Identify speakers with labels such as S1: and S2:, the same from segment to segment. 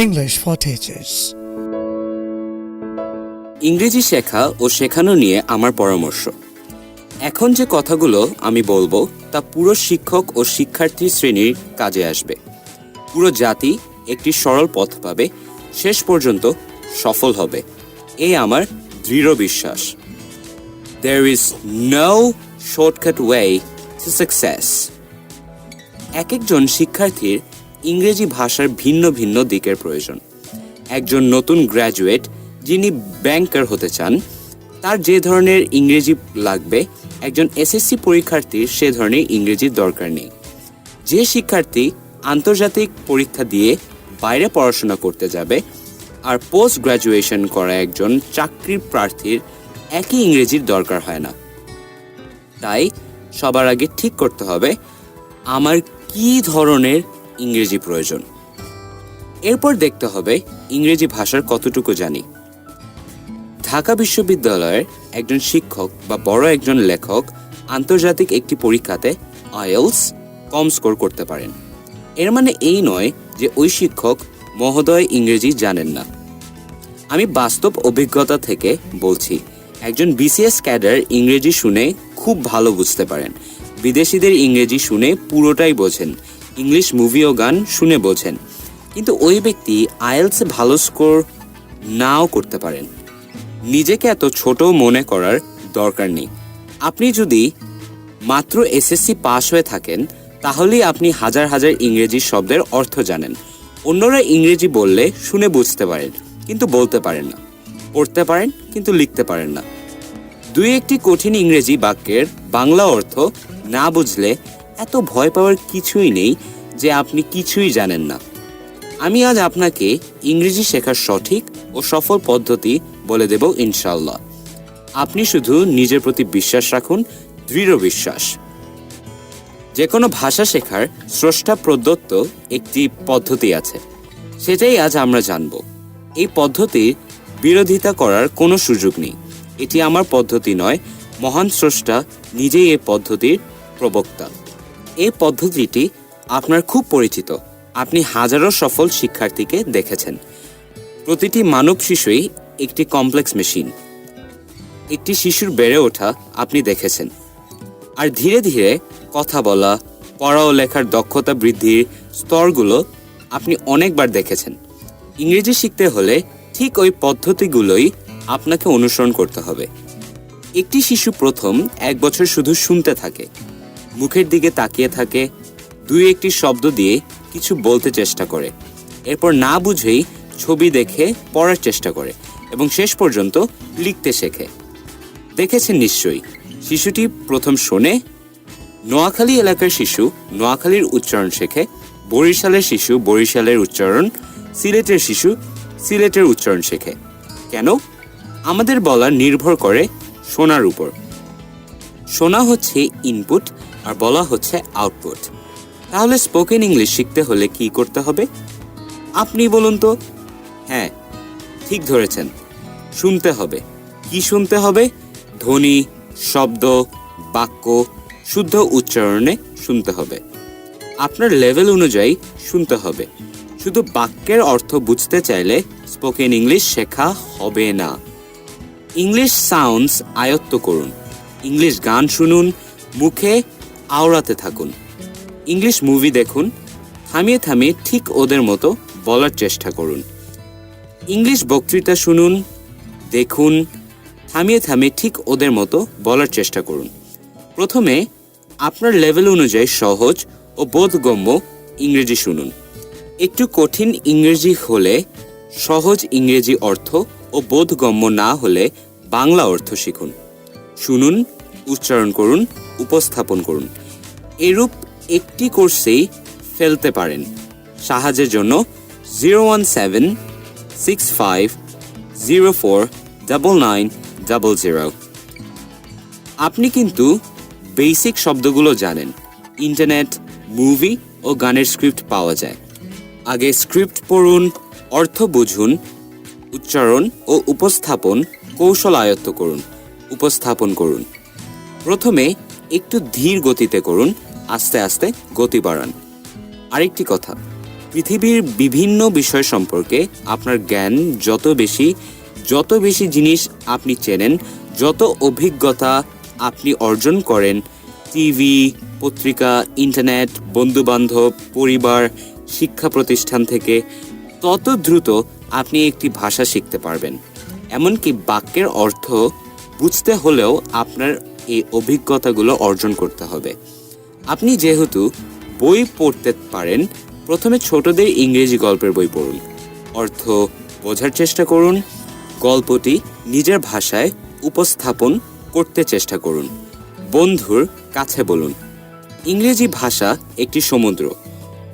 S1: English for Teachers.
S2: ইংরেজি শেখা ও শেখানো নিয়ে আমার পরামর্শ। এখন যে কথাগুলো আমি বলবো তা পুরো শিক্ষক ও শিক্ষার্থী শ্রেণীর কাজে আসবে। পুরো জাতি একটি সরল পথ পাবে, শেষ পর্যন্ত সফল হবে, এই আমার দৃঢ় বিশ্বাস। There is no shortcut way to success. এক একজন শিক্ষার্থীর ইংরেজি ভাষার ভিন্ন ভিন্ন দিকের প্রয়োজন। একজন নতুন গ্র্যাজুয়েট যিনি ব্যাংকার হতে চান, তার যে ধরনের ইংরেজি লাগবে একজন এসএসসি পরীক্ষার্থীর সে ধরনের ইংরেজির দরকার নেই। যে শিক্ষার্থী আন্তর্জাতিক পরীক্ষা দিয়ে বাইরে পড়াশোনা করতে যাবে আর পোস্ট গ্র্যাজুয়েশন করা একজন চাকরির প্রার্থীর একই ইংরেজির দরকার হয় না। তাই সবার আগে ঠিক করতে হবে আমার কী ধরনের ইংরেজি প্রয়োজন। এরপর দেখতে হবে ইংরেজি ভাষার কতটুকু জানি। ঢাকা বিশ্ববিদ্যালয়ের একজন শিক্ষক বা বড় একজন লেখক আন্তর্জাতিক একটি পরীক্ষাতে আইএলস কম স্কোর করতে পারেন। এর মানে এই নয় যে ওই শিক্ষক মহোদয় ইংরেজি জানেন না। আমি বাস্তব অভিজ্ঞতা থেকে বলছি, একজন বিসিএস ক্যাডার ইংরেজি শুনে খুব ভালো বুঝতে পারেন, বিদেশিদের ইংরেজি শুনে পুরোটাই বোঝেন, ইংলিশ মুভি ও গান শুনে বোঝেন, কিন্তু ওই ব্যক্তি আইএলসে ভালো স্কোর নাও করতে পারেন। নিজেকে এত ছোট মনে করার দরকার নেই। আপনি যদি মাত্র এসএসসি পাস হয়ে থাকেন তাহলেই আপনি হাজার হাজার ইংরেজি শব্দের অর্থ জানেন। অন্যরা ইংরেজি বললে শুনে বুঝতে পারেন কিন্তু বলতে পারেন না, পড়তে পারেন কিন্তু লিখতে পারেন না। দুই একটি কঠিন ইংরেজি বাক্যের বাংলা অর্থ না বুঝলে এত ভয় পাওয়ার কিছুই নেই যে আপনি কিছুই জানেন না। আমি আজ আপনাকে ইংরেজি শেখার সঠিক ও সফল পদ্ধতি বলে দেব ইনশাআল্লাহ। আপনি শুধু নিজের প্রতি বিশ্বাস রাখুন, দৃঢ় বিশ্বাস। যে কোনো ভাষা শেখার স্রষ্টা প্রদত্ত একটি পদ্ধতি আছে, সেটাই আজ আমরা জানব। এই পদ্ধতির বিরোধিতা করার কোনো সুযোগ নেই। এটি আমার পদ্ধতি নয়, মহান স্রষ্টা নিজেই এই পদ্ধতির প্রবক্তা। এই পদ্ধতিটি আপনার খুব পরিচিত। আপনি হাজারো সফল শিক্ষার্থীকে দেখেছেন। প্রতিটি মানব শিশুই একটি কমপ্লেক্স মেশিন। একটি শিশুর বেড়ে ওঠা আপনি দেখেছেন, আর ধীরে ধীরে কথা বলা, পড়া ও লেখার দক্ষতা বৃদ্ধির স্তরগুলো আপনি অনেকবার দেখেছেন। ইংরেজি শিখতে হলে ঠিক ওই পদ্ধতিগুলোই আপনাকে অনুসরণ করতে হবে। একটি শিশু প্রথম 1 বছর শুধু শুনতে থাকে, মুখের দিকে তাকিয়ে থাকে, দুই একটি শব্দ দিয়ে কিছু বলতে চেষ্টা করে, এরপর না বুঝেই ছবি দেখে পড়ার চেষ্টা করে এবং শেষ পর্যন্ত লিখতে শেখে। দেখেছেন নিশ্চয়ই, শিশুটি প্রথম শোনে। নোয়াখালী এলাকার শিশু নোয়াখালীর উচ্চারণ শেখে, বরিশালের শিশু বরিশালের উচ্চারণ, সিলেটের শিশু সিলেটের উচ্চারণ শেখে। কেন? আমাদের বলা নির্ভর করে শোনার উপর। শোনা হচ্ছে ইনপুট আর বলা হচ্ছে আউটপুট। তাহলে স্পোকেন ইংলিশ শিখতে হলে কি করতে হবে? আপনি বলুন তো। হ্যাঁ, ঠিক ধরেছেন, শুনতে হবে। কি শুনতে হবে? ধ্বনি, শব্দ, বাক্য শুদ্ধ উচ্চারণে শুনতে হবে। আপনার লেভেল অনুযায়ী শুনতে হবে। শুধু বাক্যের অর্থ বুঝতে চাইলে স্পোকেন ইংলিশ শেখা হবে না। ইংলিশ সাউন্ডস আয়ত্ত করুন। ইংলিশ গান শুনুন, মুখে আওড়াতে থাকুন। ইংলিশ মুভি দেখুন, থামিয়ে থামিয়ে ঠিক ওদের মতো বলার চেষ্টা করুন। ইংলিশ বক্তৃতা শুনুন, দেখুন, থামিয়ে থামিয়ে ঠিক ওদের মতো বলার চেষ্টা করুন। প্রথমে আপনার লেভেল অনুযায়ী সহজ ও বোধগম্য ইংরেজি শুনুন। একটু কঠিন ইংরেজি হলে সহজ ইংরেজি অর্থ ও বোধগম্য না হলে বাংলা অর্থ শিখুন। শুনুন, উচ্চারণ করুন, উপস্থাপন করুন। এরূপ একটি কোর্সেই ফেলতে পারেন। সাহায্যের জন্য 01765049900। আপনি কিন্তু বেসিক শব্দগুলো জানেন। ইন্টারনেট, মুভি ও গানের স্ক্রিপ্ট পাওয়া যায়। আগে স্ক্রিপ্ট পড়ুন, অর্থ বুঝুন, উচ্চারণ ও উপস্থাপন কৌশল আয়ত্ত করুন, উপস্থাপন করুন। প্রথমে একটু ধীর গতিতে করুন, আস্তে আস্তে গতি বাড়ান। আরেকটি কথা, পৃথিবীর বিভিন্ন বিষয় সম্পর্কে আপনার জ্ঞান যত বেশি জিনিস আপনি চেনেন, যত অভিজ্ঞতা আপনি অর্জন করেন, টিভি, পত্রিকা, ইন্টারনেট, বন্ধুবান্ধব, পরিবার, শিক্ষা প্রতিষ্ঠান থেকে, তত দ্রুত আপনি একটি ভাষা শিখতে পারবেন। এমনকি বাক্যের অর্থ বুঝতে হলেও আপনার এই অভিজ্ঞতাগুলো অর্জন করতে হবে। আপনি যেহেতু বই পড়তে পারেন, প্রথমে ছোটদের ইংরেজি গল্পের বই পড়ুন, অর্থ বোঝার চেষ্টা করুন, গল্পটি নিজের ভাষায় উপস্থাপন করতে চেষ্টা করুন, বন্ধুর কাছে বলুন। ইংরেজি ভাষা একটি সমুদ্র,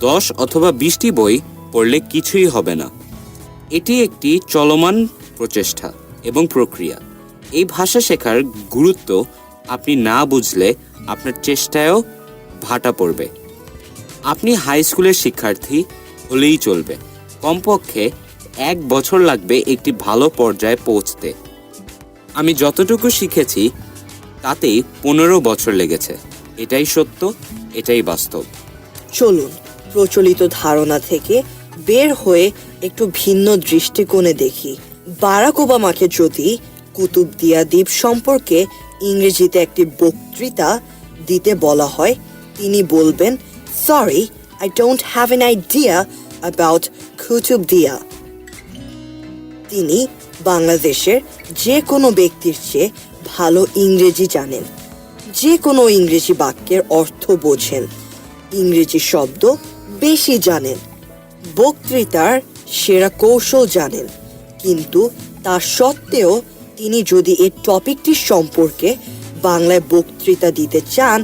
S2: 10 অথবা 20টি বই পড়লে কিছুই হবে না। এটি একটি চলমান প্রচেষ্টা এবং প্রক্রিয়া। এই ভাষা শেখার গুরুত্ব আপনি না বুঝলে আপনার চেষ্টায়ও ভাটা পড়বে। আপনি হাই স্কুলের শিক্ষার্থী হলেই চলবে, কমপক্ষে 1 বছর লাগবে একটি ভালো পর্যায়ে পৌঁছতে। আমি যতটুকু শিখেছি তাতেই 15 বছর লেগেছে। এটাই সত্য, এটাই বাস্তব।
S1: চলুন প্রচলিত ধারণা থেকে বের হয়ে একটু ভিন্ন দৃষ্টিকোণে দেখি। বারাক ওবামাকে যদি কুতুবদিয়া দ্বীপ সম্পর্কে ইংরেজিতে একটি বক্তৃতা দিতে বলা হয়, তিনি বলবেন, sorry, I don't have an idea about Kutubdia. তিনি বাংলাদেশের যে কোনো ব্যক্তির চেয়ে ভালো ইংরেজি জানেন, যে কোনো ইংরেজি বাক্যের অর্থ বোঝেন, ইংরেজি শব্দ বেশি জানেন, বক্তৃতার সেরা কৌশল জানেন। কিন্তু তা সত্ত্বেও তিনি যদি এই টপিকটি সম্পর্কে বাংলায় বক্তৃতা দিতে চান,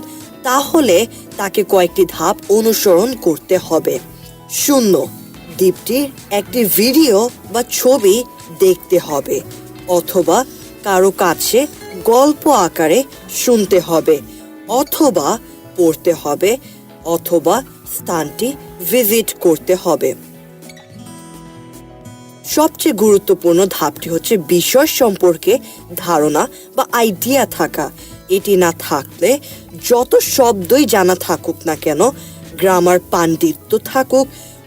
S1: তাহলে তাকে কয়েকটি ধাপ অনুসরণ করতে হবে। 0, দ্বীপটির একটি ভিডিও বা ছবি দেখতে হবে, অথবা কারো কাছে গল্প আকারে শুনতে হবে, অথবা পড়তে হবে, অথবা স্থানটি ভিজিট করতে হবে। সবচেয়ে গুরুত্বপূর্ণ ধাপটি হচ্ছে বিষয় সম্পর্কে ধারণা বা আইডিয়া থাকা। এটি না থাকলে যত শব্দই জানা থাকুক না কেন, গ্রামার পাণ্ডিত্য থাকুক,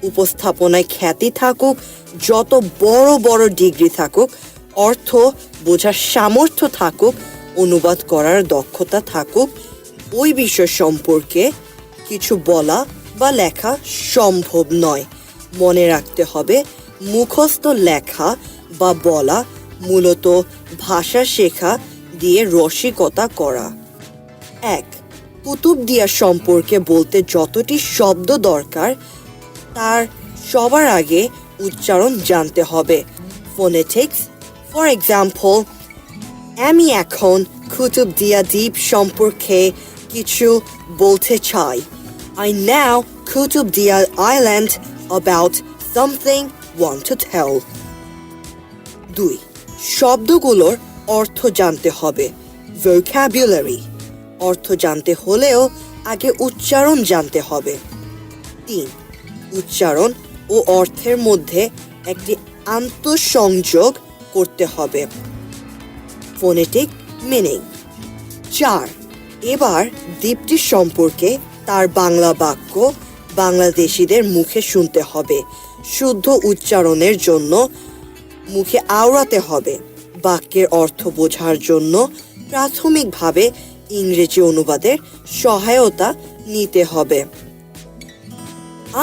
S1: উপস্থাপনায় খ্যাতি থাকুক, যত বড় বড় ডিগ্রি থাকুক, অর্থ বোঝার সামর্থ্য থাকুক, অনুবাদ করার দক্ষতা থাকুক, ওই বিষয় সম্পর্কে কিছু বলা বা লেখা সম্ভব নয়। মনে রাখতে হবে, মুখস্থ লেখা বা বলা মূলত ভাষা শেখা দিয়ে রসিকতা করা। 1, কুতুবদিয়া সম্পর্কে বলতে যতটি শব্দ দরকার, তার সবার আগে উচ্চারণ জানতে হবে। ফোনেটিক্স, ফর এক্সাম্পল, আমি এখন কুতুবদিয়া দ্বীপ সম্পর্কে কিছু বলতে চাই। I now Kutubdia Island about something want to tell. 2, শব্দগুলোর অর্থ জানতে হবে। vocabulary, অর্থ জানতে হলেও আগে উচ্চারণ জানতে হবে। 3, উচ্চারণ ও অর্থের মধ্যে একটি আন্তঃসংযোগ করতে হবে। Phonetic meaning. 4, এবার দ্বীপটি সম্পর্কে তার বাংলা বাক্য বাংলাদেশিদের মুখে শুনতে হবে। শুদ্ধ উচ্চারণের জন্য মুখে আওড়াতে হবে। বাক্যের অর্থ বোঝার জন্য প্রাথমিকভাবে ইংরেজি অনুবাদের সহায়তা নিতে হবে।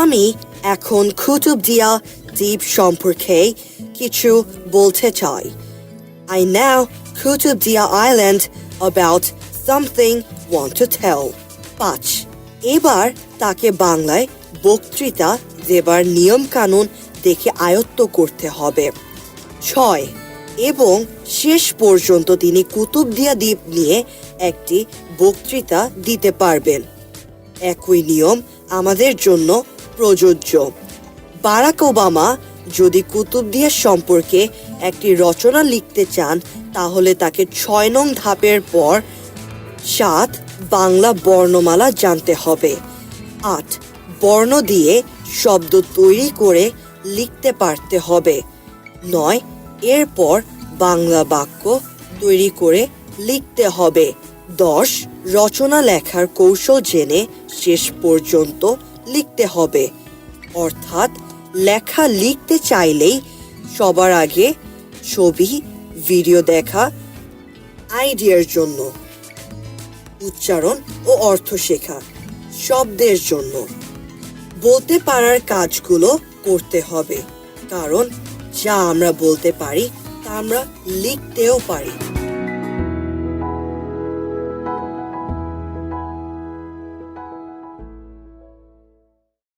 S1: আমি এখন কুতুবদিয়া দ্বীপ সম্পর্কে কিছু বলতে চাই। I now Kutubdia Island about something want to tell. 5, এবার তাকে বাংলায় বক্তৃতা দেবার নিয়ম কানুন দেখে আয়ত্ত করতে হবে। 6, এবং শেষ পর্যন্ত তিনি কুতুবদিয়া দ্বীপ নিয়ে একটি বক্তৃতা দিতে পারবেন। একই নিয়ম আমাদের জন্য প্রযোজ্য। বারাক ওবামা যদি কুতুবদিয়া সম্পর্কে একটি রচনা লিখতে চান, তাহলে তাকে 6 নং ধাপের পর 7 বাংলা বর্ণমালা জানতে হবে। 8, বর্ণ দিয়ে শব্দ তৈরি করে লিখতে পারতে হবে। 9, এরপর বাংলা বাক্য তৈরি করে লিখতে হবে। 10 রচনা লেখার কৌশল জেনে শেষ পর্যন্ত লিখতে হবে অর্থাৎ লেখা লিখতে চাইলেই সবার আগে ছবি ভিডিও দেখা আইডিয়ার জন্য উচ্চারণ ও অর্থ শেখা শব্দের জন্য বলতে পারার কাজগুলো করতে হবে কারণ যা আমরা বলতে পারি তা আমরা লিখতেও পারি